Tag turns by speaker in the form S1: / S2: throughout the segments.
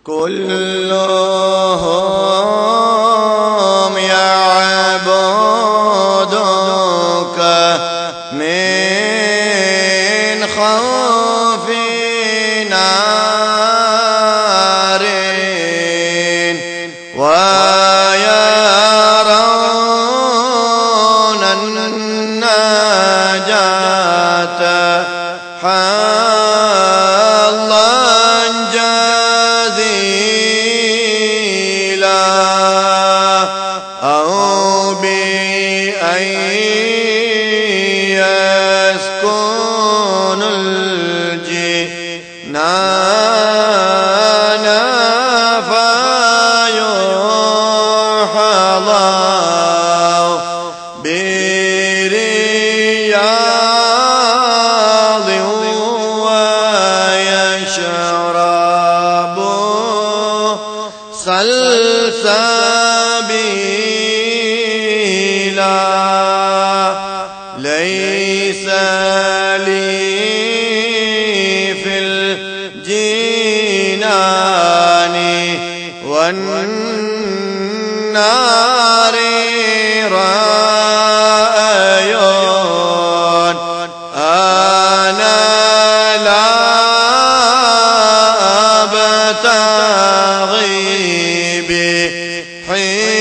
S1: كلهم يعبدوك من خوف نار ويرون النجاة سلسبيلا ليس لي في الجنان والنار رأي أنا لا أبتغي بحبي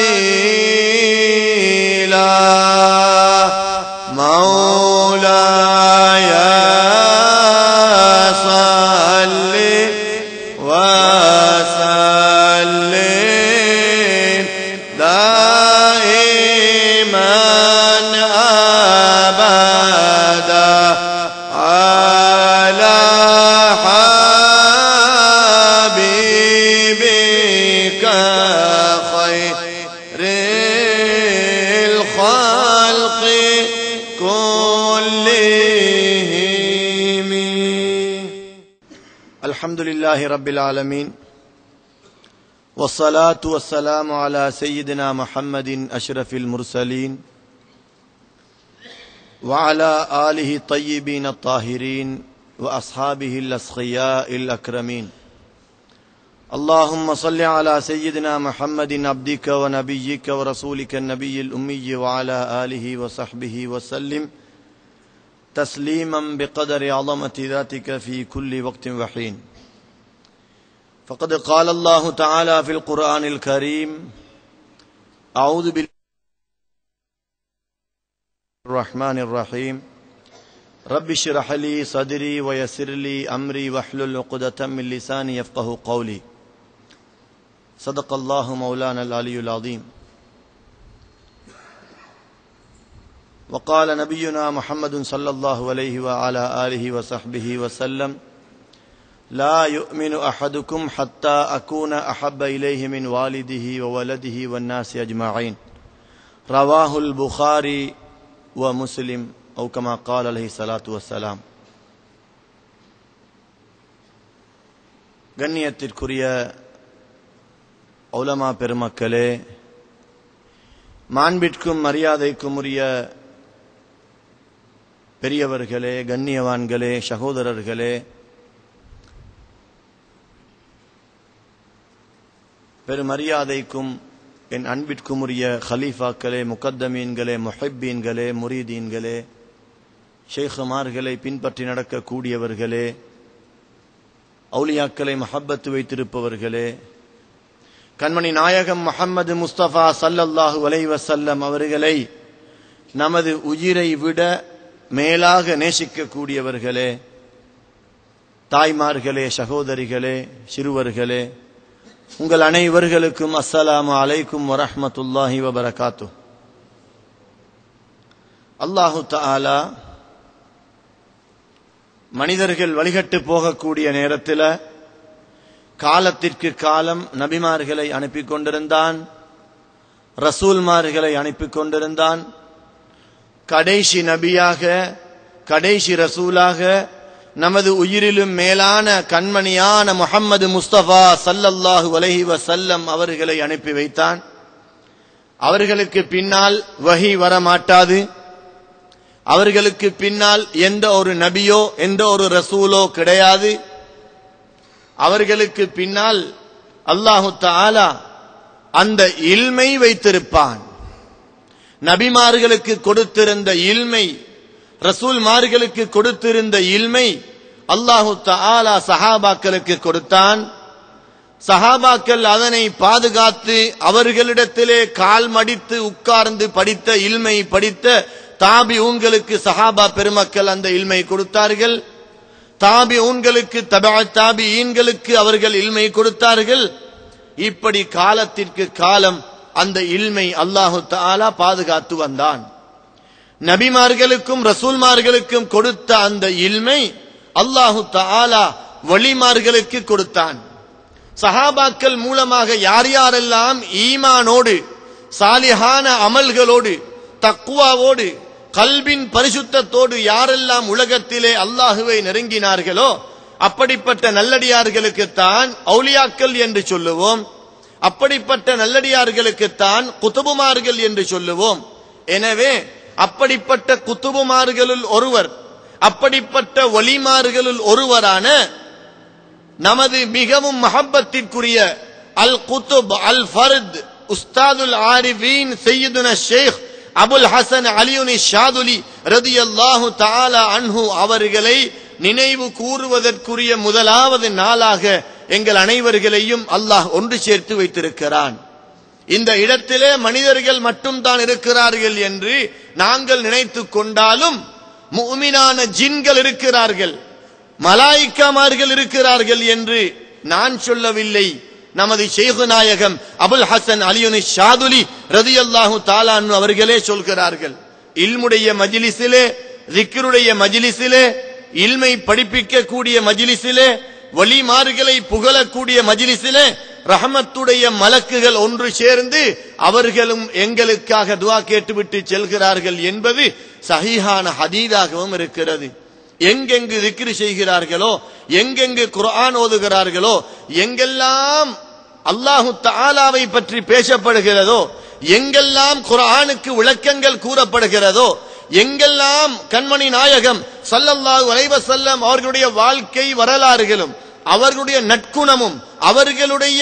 S1: بديلا مولاي صل وسلم دائما أبدا على حبيبك خير الخلق كلهم. الحمد لله رب العالمين والصلاة والسلام على سيدنا محمد أشرف المرسلين وعلى آله الطيبين الطاهرين وأصحابه الأسخياء الأكرمين. اللهم صل على سيدنا محمد عبدك ونبيك ورسولك النبي الأمي وعلى آله وصحبه وسلم تسليما بقدر عظمة ذاتك في كل وقت وحين. فقد قال الله تعالى في القرآن الكريم: أعوذ بالله الرحمن الرحيم رب اشرح لي صدري ويسر لي أمري واحلل عقدة من لساني يفقهوا قولي. صدق الله مولانا العلي العظيم. وقال نبينا محمد صلى الله عليه وعلى آله وصحبه وسلم: لا يؤمن أحدكم حتى أكون أحب إليه من والده وولده والناس أجمعين. رواه البخاري ومسلم أو كما قال عليه الصلاة والسلام. கண்ணியத்திற்குரிய உலமா பெருமக்களே, மாண்பிற்கும் மரியாதைக்கும் உரிய பெரியவர்களே, கண்ணியவான்களே, சகோதரர்களே, பெருமரியாதைக்கும் என் அன்பிற்கும் உரிய ஹலீஃபாக்களே, முகத்தமீன்களே, முஹிப்பீன்களே, முரீதீன்களே, ஷேഖுமார்களை பின்பற்றி நடக்கக்கூடியவர்களே, அவுலியாக்களை மஹப்பத்து வைத்திருப்பவர்களே, கண்மணி நாயகம் முஹம்மது முஸ்தபா ஸல்லல்லாஹு அலைஹி வஸல்லம் அவர்களை நமது உயிரை விட மேலாக நேசிக்கக்கூடியவர்களே, தாய்மார்களே, சகோதரிகளே, சிறுவர்களே, உங்கள் அனைவர்களுக்கும் அஸ்ஸலாமு அலைக்கும் வரஹ்மத்துல்லாஹி வபரகாத்துஹ். அல்லாஹு தஆலா மனிதர்கள் வழிகட்டு போகக்கூடிய நேரத்தில் காலத்திற்கு காலம் நபிமார்களை அனுப்பி கொண்டிருந்தான், ரசூல்மார்களை அனுப்பி கொண்டிருந்தான். கடைசி நபியாக, கடைசி ரசூலாக நமது உயிரிலும் மேலான கண்மணியான முஹம்மது முஸ்தபா ஸல்லல்லாஹு அலைஹி வஸல்லம் அவர்களை அனுப்பி வைத்தான். அவர்களுக்கு பின்னால் வஹி வரமாட்டாது. அவர்களுக்கு பின்னால் எந்த ஒரு நபியோ எந்த ஒரு ரசூலோ கிடையாது. அவர்களுக்கு பின்னால் அல்லாஹு தஆலா அந்த இல்மை வைத்திருப்பான். நபிமார்களுக்கு கொடுத்திருந்த இல்மை, ரசூல்மார்களுக்கு கொடுத்திருந்த இல்மை அல்லாஹு தஆலா சஹாபாக்களுக்கு கொடுத்தான். சஹாபாக்கள் அதனை பாதுகாத்து அவர்களிடத்திலே கால் மடித்து உட்கார்ந்து படித்த இல்மை படித்த தாபிஊன்களுக்கு சஹாபா பெருமக்கள் அந்த இல்மை கொடுத்தார்கள். தாபிஊன்களுக்கு தாபிஈன்களுக்கு அவர்கள் இல்மை கொடுத்தார்கள். இப்படி காலத்திற்கு காலம் அந்த இல்மை அல்லாஹு தஆலா பாதுகாத்து வந்தான். நபிமார்களுக்கும் ரசூல்மார்களுக்கும் கொடுத்த அந்த இல்மை அல்லாஹு தஆலா வலிமார்களுக்கு கொடுத்தான். சஹாபாக்கள் மூலமாக யார் யாரெல்லாம் ஈமானோடு சாலிஹான அமல்களோடு தக்வாவோடு கல்பின் பரிசுத்தத்தோடு யாரெல்லாம் உலகத்திலே அல்லாஹுவை நெருங்கினார்களோ அப்படிப்பட்ட நல்லடியார்களுக்குத்தான் அவுலியாக்கள் என்று சொல்லுவோம். அப்படிப்பட்ட நல்லடியார்களுக்குத்தான் குதுபுமார்கள் என்று சொல்லுவோம். எனவே அப்படிப்பட்ட குதுபுமார்களுள் ஒருவர், அப்படிப்பட்ட வலிமார்களுள் ஒருவரான நமது மிகவும் மஹப்பத்திற்குரிய அல் குதுப் அல் ஃபர்த் உஸ்தாதுல் ஆரிஃபீன் சையதுனா ஷேக் அபுல் ஹசன் அலியுனி ஷாதுலி ரதியல்லாஹு தஆலா அன்ஹு அவர்களை நினைவு கூறுவதற்குரிய முதலாவது நாளாக எங்கள் அனைவர்களையும் அல்லாஹ் ஒன்று சேர்த்து வைத்திருக்கிறான். இந்த இடத்திலே மனிதர்கள் மட்டும்தான் இருக்கிறார்கள் என்று நாங்கள் நினைத்துக் கொண்டாலும் முஃமினான ஜின்கள் இருக்கிறார்கள், மலாயிக்காமார்கள் இருக்கிறார்கள் என்று நான் சொல்லவில்லை. நமது ஷேக் நாயகம் அபுல் ஹசன் அலியுனி ஷாதுலி ரதியல்லாஹு தஆலா அன்ஹு அவர்களே சொல்கிறார்கள், இல்முடைய மஜ்லிஸிலே, ஸிக்ருடைய மஜ்லிஸிலே, இல்மை படிப்பிக்க கூடிய மஜ்லிஸிலே, வலிமார்களை புகழக்கூடிய மஜ்லிஸிலே ரஹமத்துடைய மலக்குகள் ஒன்று சேர்ந்து அவர்களும் எங்களுக்காக துஆ கேட்டுவிட்டு செல்கிறார்கள் என்பது சஹீஹான ஹதீஸாகவும் இருக்கிறது. எங்கெங்கு திக்ர் செய்கிறார்களோ, எங்கெங்கு குர்ஆன் ஓதுகிறார்களோ, எங்கெல்லாம் அல்லாஹு தஆலாவை பற்றி பேசப்படுகிறதோ, எங்கெல்லாம் குர்ஆனுக்கு விளக்கங்கள் கூறப்படுகிறதோ, எங்கெல்லாம் கண்மணி நாயகம் ஸல்லல்லாஹு அலைஹி வஸல்லம் அவர்களுடைய வாழ்க்கை வரலாறுகளும் அவர்களுடைய நற்குணமும் அவர்களுடைய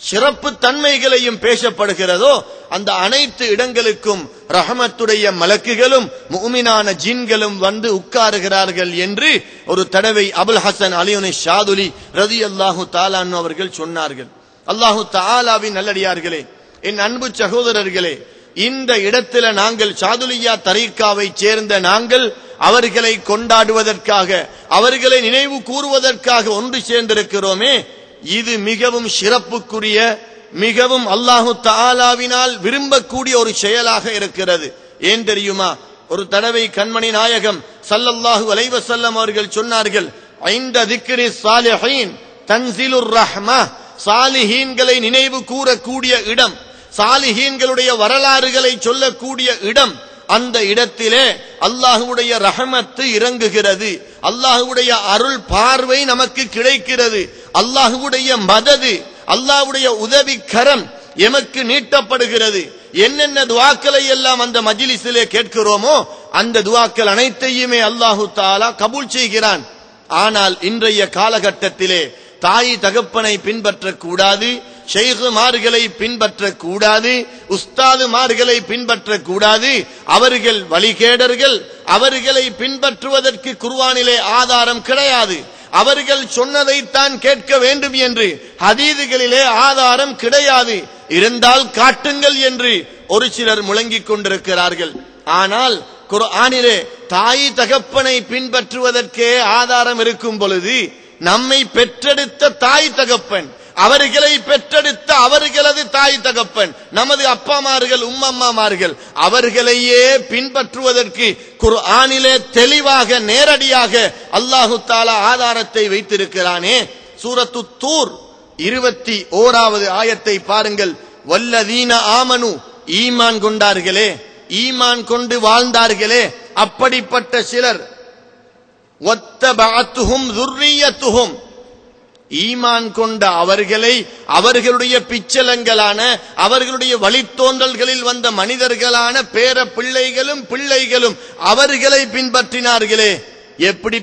S1: சிறப்பு தன்மைகளையும் பேசப்படுகிறதோ அந்த அனைத்து இடங்களுக்கும் ரஹமத்துடைய மலக்குகளும் முஃமினான ஜின்களும் வந்து உட்காருகிறார்கள் என்று ஒரு தடவை அபுல் ஹசன் அலியுனி ஷாதுலி ரலியல்லாஹு தஆலா அன்ஹு அவர்கள் சொன்னார்கள். அல்லாஹு தஆலாவின் நல்லடியார்களே, என் அன்பு சகோதரர்களே, இந்த இடத்துல நாங்கள் ஷாதுலியா தரீக்காவை சேர்ந்த நாங்கள் அவர்களை கொண்டாடுவதற்காக, அவர்களை நினைவு கூறுவதற்காக ஒன்று சேர்ந்திருக்கிறோமே, இது மிகவும் சிறப்புக்குரிய, மிகவும் அல்லாஹு தஆலாவினால் விரும்பக்கூடிய ஒரு செயலாக இருக்கிறது. ஏன் தெரியுமா? ஒரு தடவை கண்மணி நாயகம் ஸல்லல்லாஹு அலைஹி வஸல்லம் அவர்கள் சொன்னார்கள், ஐந்த திக்ரி ஸாலிஹீன் தன்ஸிலுர் ரஹ்மah, சாலிஹீன்களை நினைவு கூறக்கூடிய இடம், சாலிஹீன்களுடைய வரலாறுகளை சொல்லக்கூடிய இடம், அந்த இடத்திலே அல்லாஹ்வுடைய ரஹமத்து இறங்குகிறது, அல்லாஹ்வுடைய அருள் பார்வை நமக்கு கிடைக்கிறது, அல்லாஹ்வுடைய மதது, அல்லாஹ்வுடைய உதவி கரம் எமக்கு நீட்டப்படுகிறது. என்னென்ன துஆக்களை எல்லாம் அந்த மஜ்லிஸிலே கேட்கிறோமோ அந்த துஆக்கள் அனைத்தையுமே அல்லாஹு தஆலா கபூல் செய்கிறான். ஆனால் இன்றைய காலகட்டத்திலே தாய் தகப்பனை பின்பற்றக்கூடாது, ஷைகுமார்களை பின்பற்றக்கூடாது, உஸ்தாதுமார்களை பின்பற்றக்கூடாது, அவர்கள் வழிகேடர்கள், அவர்களை பின்பற்றுவதற்கு குர்ஆனிலே ஆதாரம் கிடையாது, அவர்கள் சொன்னதைத்தான் கேட்க வேண்டும் என்று ஹதீதுகளிலே ஆதாரம் கிடையாது, இருந்தால் காட்டுங்கள் என்று ஒரு சிலர் முழங்கிக் கொண்டிருக்கிறார்கள். ஆனால் குர்ஆனிலே தாய் தகப்பனை பின்பற்றுவதற்கே ஆதாரம் இருக்கும் பொழுது நம்மை பெற்றெடுத்த தாய் தகப்பன், அவர்களை பெற்றெடுத்த அவர்களது தாய் தகப்பன், நமது அப்பாமார்கள் உம்மம்மாமார்கள், அவர்களையே பின்பற்றுவதற்கு குர்ஆனிலே தெளிவாக நேரடியாக அல்லாஹு தஆலா ஆதாரத்தை வைத்திருக்கிறானே. சூரத்து தூர் 21வது ஆயத்தை பாருங்கள். வல்லதீன ஆமனு, ஈமான் கொண்டார்களே, ஈமான் கொண்டு வாழ்ந்தார்களே, அப்படிப்பட்ட சிலர், வத்தபஅத்துஹும் ذُرِّيَّتُهُم, ஈமான் கொண்ட அவர்களை அவர்களுடைய பிச்சலங்களான அவர்களுடைய வழித்தோன்றல்களில் வந்த மனிதர்களான பேர பிள்ளைகளும் அவர்களை பின்பற்றினார்களே. எப்படி